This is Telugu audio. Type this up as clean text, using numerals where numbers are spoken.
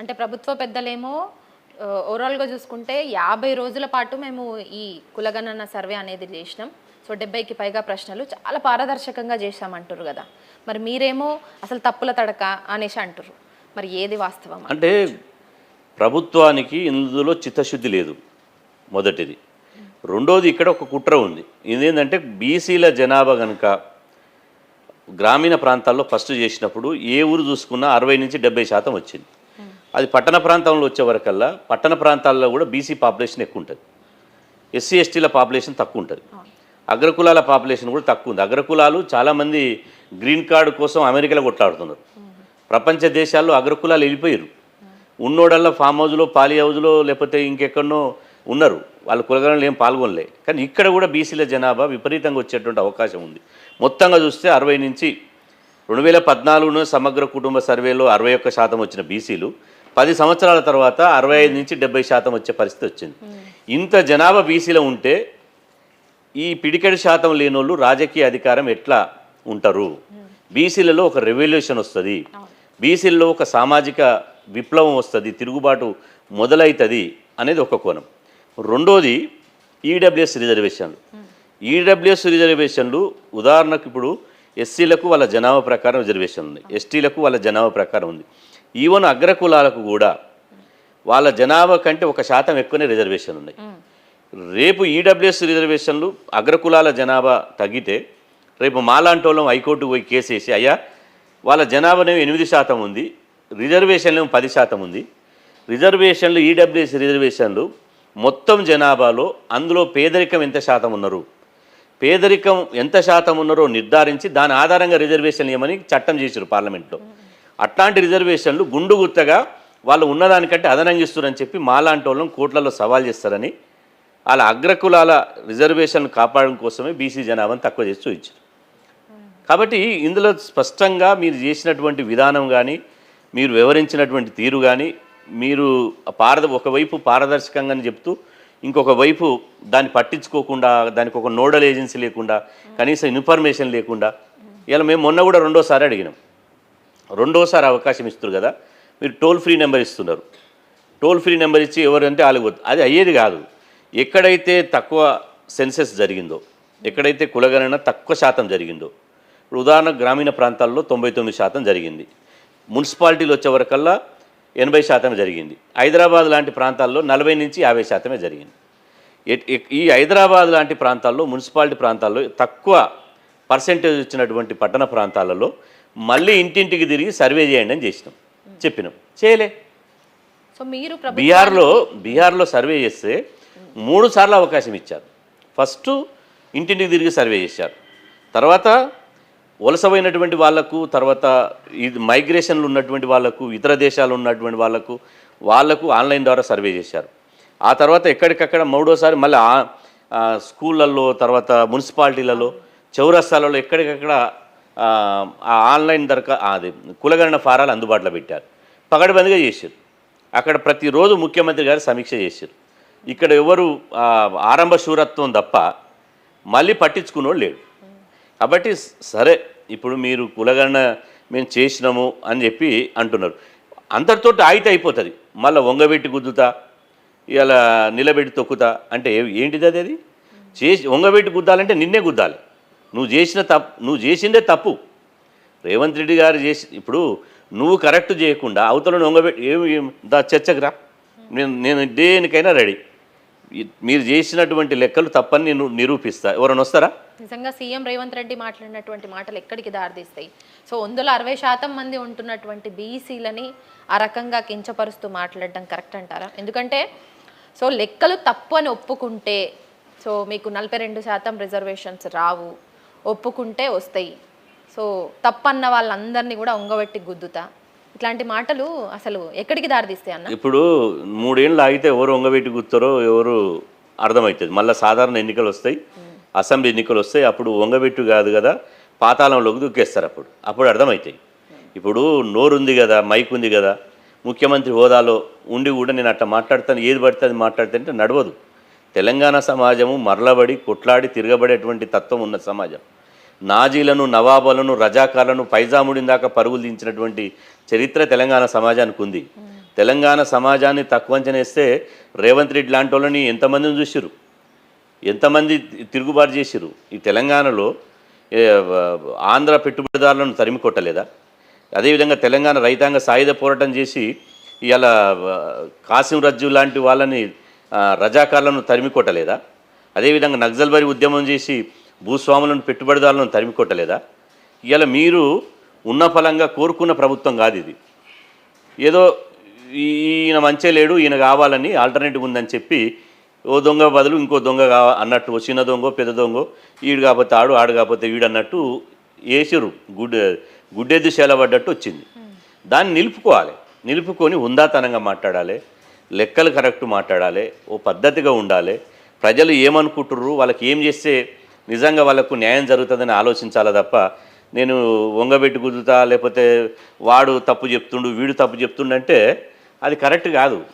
అంటే ప్రభుత్వ పెద్దలేమో ఓవరాల్గా చూసుకుంటే 50 రోజుల పాటు మేము ఈ కులగణన సర్వే అనేది చేసినాం. సో 70కి పైగా ప్రశ్నలు చాలా పారదర్శకంగా చేశామంటారు కదా. మరి మీరేమో అసలు తప్పుల తడక అనేసి అంటారు. మరి ఏది వాస్తవం? అంటే ప్రభుత్వానికి ఇందులో చిత్తశుద్ధి లేదు మొదటిది. రెండోది ఇక్కడ ఒక కుట్ర ఉంది. ఇదేంటంటే బీసీల జనాభా కనుక గ్రామీణ ప్రాంతాల్లో ఫస్ట్ చేసినప్పుడు ఏ ఊరు చూసుకున్నా 60-70% వచ్చింది. అది పట్టణ ప్రాంతంలో వచ్చే వరకల్లా పట్టణ ప్రాంతాల్లో కూడా బీసీ పాపులేషన్ ఎక్కువ ఉంటుంది, ఎస్సీ ఎస్టీల పాపులేషన్ తక్కువ ఉంటుంది, అగ్రకులాల పాపులేషన్ కూడా తక్కువ ఉంది. అగ్రకులాలు చాలామంది గ్రీన్ కార్డు కోసం అమెరికాలో కొట్లాడుతున్నారు. ప్రపంచ దేశాల్లో అగ్రకులాలు వెళ్ళిపోయారు. ఉన్నోడల్లా ఫామ్ హౌజ్లో, పాలి హౌజ్లో, లేకపోతే ఇంకెక్కడనో ఉన్నారు. వాళ్ళ కులగణనలు ఏం పాల్గొనలే. కానీ ఇక్కడ కూడా బీసీల జనాభా విపరీతంగా వచ్చేటువంటి అవకాశం ఉంది. మొత్తంగా చూస్తే 60 నుంచి 2014 సమగ్ర కుటుంబ సర్వేలో 61% వచ్చిన బీసీలు 10 సంవత్సరాల తర్వాత 65-70% వచ్చే పరిస్థితి వచ్చింది. ఇంత జనాభా బీసీలో ఉంటే ఈ పిడికెడు శాతం లేనోళ్ళు రాజకీయ అధికారం ఎట్లా ఉంటారు? బీసీలలో ఒక రెవల్యూషన్ వస్తుంది, బీసీలలో ఒక సామాజిక విప్లవం వస్తుంది, తిరుగుబాటు మొదలవుతుంది అనేది ఒక కోణం. రెండోది ఈడబ్ల్యూఎస్ రిజర్వేషన్లు. ఈడబ్ల్యూఎస్ రిజర్వేషన్లు ఉదాహరణకు ఇప్పుడు ఎస్సీలకు వాళ్ళ జనాభా ప్రకారం రిజర్వేషన్ ఉంది, ఎస్టీలకు వాళ్ళ జనాభా ప్రకారం ఉంది. ఈవెన్ అగ్రకులాలకు కూడా వాళ్ళ జనాభా కంటే 1% ఎక్కువనే రిజర్వేషన్ ఉన్నాయి. రేపు ఈడబ్ల్యూఎస్ రిజర్వేషన్లు అగ్రకులాల జనాభా తగ్గితే రేపు మాలాంటి వాళ్ళం హైకోర్టుకు పోయి కేసు వేసి అయ్యా వాళ్ళ జనాభానేమో 8% ఉంది, రిజర్వేషన్లు 10% ఉంది. రిజర్వేషన్లు ఈడబ్ల్యూఎస్ రిజర్వేషన్లు మొత్తం జనాభాలో అందులో పేదరికం ఎంత శాతం ఉన్నారు, పేదరికం ఎంత శాతం ఉన్నారో నిర్ధారించి దాని ఆధారంగా రిజర్వేషన్లు ఇవ్వమని చట్టం చేశారు పార్లమెంట్లో. అట్లాంటి రిజర్వేషన్లు గుండు గుత్తగా వాళ్ళు ఉన్నదానికంటే అదనంగా ఇస్తారని చెప్పి మాలాంటి వాళ్ళని కోర్టులలో సవాల్ చేస్తారని వాళ్ళ అగ్రకులాల రిజర్వేషన్లు కాపాడడం కోసమే బీసీ జనాభాను తక్కువ చేసి చూపించారు. కాబట్టి ఇందులో స్పష్టంగా మీరు చేసినటువంటి విధానం కానీ, మీరు వివరించినటువంటి తీరు కానీ, మీరు ఒకవైపు పారదర్శకంగానే చెప్తూ ఇంకొక వైపు దాన్ని పట్టించుకోకుండా, దానికి ఒక నోడల్ ఏజెన్సీ లేకుండా, కనీసం ఇన్ఫర్మేషన్ లేకుండా, ఇలా మేము మొన్న కూడా రెండోసారి అడిగినాం. రెండోసారి అవకాశం ఇస్తున్నారు కదా, మీరు టోల్ ఫ్రీ నెంబర్ ఇస్తున్నారు. టోల్ ఫ్రీ నెంబర్ ఇచ్చి ఎవరంటే వాళ్ళకి అది అయ్యేది కాదు. ఎక్కడైతే తక్కువ సెన్సెస్ జరిగిందో, ఎక్కడైతే కులగణన తక్కువ శాతం జరిగిందో, ఇప్పుడు ఉదాహరణ గ్రామీణ ప్రాంతాల్లో 99% జరిగింది, మున్సిపాలిటీలు వచ్చే వరకల్లా 80% జరిగింది. హైదరాబాద్ లాంటి ప్రాంతాల్లో 40-50% జరిగింది. ఈ హైదరాబాద్ లాంటి ప్రాంతాల్లో, మున్సిపాలిటీ ప్రాంతాల్లో తక్కువ పర్సెంటేజ్ వచ్చినటువంటి పట్టణ ప్రాంతాలలో మళ్ళీ ఇంటింటికి తిరిగి సర్వే చేయండి అని చెప్పినాం, చేయలే. సో మీరు బీహార్లో సర్వే చేస్తే 3 సార్లు అవకాశం ఇచ్చారు. ఫస్ట్ ఇంటింటికి తిరిగి సర్వే చేశారు, తర్వాత వలసపోయినటువంటి వాళ్లకు, తర్వాత ఇది మైగ్రేషన్లు ఉన్నటువంటి వాళ్లకు, ఇతర దేశాలు ఉన్నటువంటి వాళ్లకు ఆన్లైన్ ద్వారా సర్వే చేశారు. ఆ తర్వాత ఎక్కడికక్కడ 3వసారి మళ్ళీ స్కూళ్ళల్లో, తర్వాత మున్సిపాలిటీలలో, చౌరస్తాలలో ఎక్కడికక్కడ ఆన్లైన్ అది కులగణన ఫారాలు అందుబాటులో పెట్టారు. పగడబందిగా చేశారు. అక్కడ ప్రతిరోజు ముఖ్యమంత్రి గారు సమీక్ష చేశారు. ఇక్కడ ఎవరు ఆరంభ శూరత్వం తప్ప మళ్ళీ పట్టించుకున్నోడు లేడు. కాబట్టి సరే, ఇప్పుడు మీరు కులగణన మేము చేసినాము అని చెప్పి అంటున్నారు, అంతటితో ఆగితే అయిపోతుంది. మళ్ళీ వంగబెట్టి గుద్దుతా, ఇలా నిలబెట్టి తొక్కుతా అంటే ఏంటిది? అది చేసి వంగబెట్టి గుద్దాలంటే నిన్నే గుద్దాలి. నువ్వు చేసిందే తప్పు. రేవంత్ రెడ్డి గారు ఇప్పుడు నువ్వు కరెక్ట్ చేయకుండా అవతలను వంగబెట్టి చర్చకు రా, నేను దేనికైనా రెడీ. మీరు చేసినటువంటి లెక్కలు తప్పని నేను నిరూపిస్తా. ఎవరైనా వస్తారా? నిజంగా సీఎం రేవంత్ రెడ్డి మాట్లాడినటువంటి మాటలు ఎక్కడికి దారితీస్తాయి? సో అందులో 60% మంది ఉంటున్నటువంటి బీసీలని ఆ రకంగా కించపరుస్తూ మాట్లాడడం కరెక్ట్ అంటారా? ఎందుకంటే సో లెక్కలు తప్పు అని ఒప్పుకుంటే సో మీకు 42% రిజర్వేషన్స్ రావు, ఒప్పుకుంటే వస్తాయి. సో తప్పన్న వాళ్ళందరినీ కూడా ఒంగబెట్టి గుద్దుతా, ఇట్లాంటి మాటలు అసలు ఎక్కడికి దారితీస్తాయి అన్న? ఇప్పుడు 3 ఏళ్ళు ఆగితే ఎవరు ఒంగబెట్టి గుర్తారో ఎవరు అర్థమవుతుంది. మళ్ళీ సాధారణ ఎన్నికలు వస్తాయి, అసెంబ్లీ ఎన్నికలు వస్తాయి. అప్పుడు వంగబెట్టు కాదు కదా, పాతాళంలోకి దూకేస్తారు. అప్పుడు అర్థమవుతాయి. ఇప్పుడు నోరుంది కదా, మైక్ ఉంది కదా, ముఖ్యమంత్రి హోదాలో ఉండి కూడా నేను అట్లా మాట్లాడతాను, ఏది పడితే అది మాట్లాడితే నడవదు. తెలంగాణ సమాజము మరలబడి కొట్లాడి తిరగబడేటువంటి తత్వం ఉన్న సమాజం. నాజీలను, నవాబులను, రజాకార్లను పైజాముడిన దాకా పరుగులు దించినటువంటి చరిత్ర తెలంగాణ సమాజానికి ఉంది. తెలంగాణ సమాజాన్ని తక్కువ అంచనేస్తే రేవంత్ రెడ్డి లాంటి వాళ్ళని ఎంతమందిని చూసిరు, ఎంతమంది తిరుగుబాటు చేసిరు. ఈ తెలంగాణలో ఆంధ్ర పెట్టుబడిదారులను తరిమి కొట్టలేదా? అదేవిధంగా తెలంగాణ రైతాంగ సాయుధ పోరాటం చేసి ఇలా కాసిం రజ్జు లాంటి వాళ్ళని రజాకారులను తరిమి కొట్టలేదా? అదేవిధంగా నక్సల్బరీ ఉద్యమం చేసి భూస్వాములను పెట్టుబడిదారులను తరిమి కొట్టలేదా? ఇలా మీరు ఉన్న ఫలంగా కోరుకున్న ప్రభుత్వం కాదు ఇది. ఏదో ఈయన మంచే లేడు, ఈయన కావాలని ఆల్టర్నేటివ్ ఉందని చెప్పి ఓ దొంగ బదులు ఇంకో దొంగ అన్నట్టు, చిన్న దొంగ పెద్ద దొంగ, ఈడు కాకపోతే ఆడు, ఆడు కాకపోతే వీడు అన్నట్టు వేసిరు. గుడ్డెద్దు చేలబడ్డట్టు వచ్చింది. దాన్ని నిలుపుకొని హుందాతనంగా మాట్లాడాలి, లెక్కలు కరెక్ట్ మాట్లాడాలి, ఓ పద్ధతిగా ఉండాలి. ప్రజలు ఏమనుకుంటుర్రు, వాళ్ళకి ఏం చేస్తే నిజంగా వాళ్ళకు న్యాయం జరుగుతుందని ఆలోచించాలి తప్ప నేను వంగబెట్టి కుదురుతా, లేకపోతే వాడు తప్పు చెప్తుండు వీడు తప్పు చెప్తుండంటే అది కరెక్ట్ కాదు.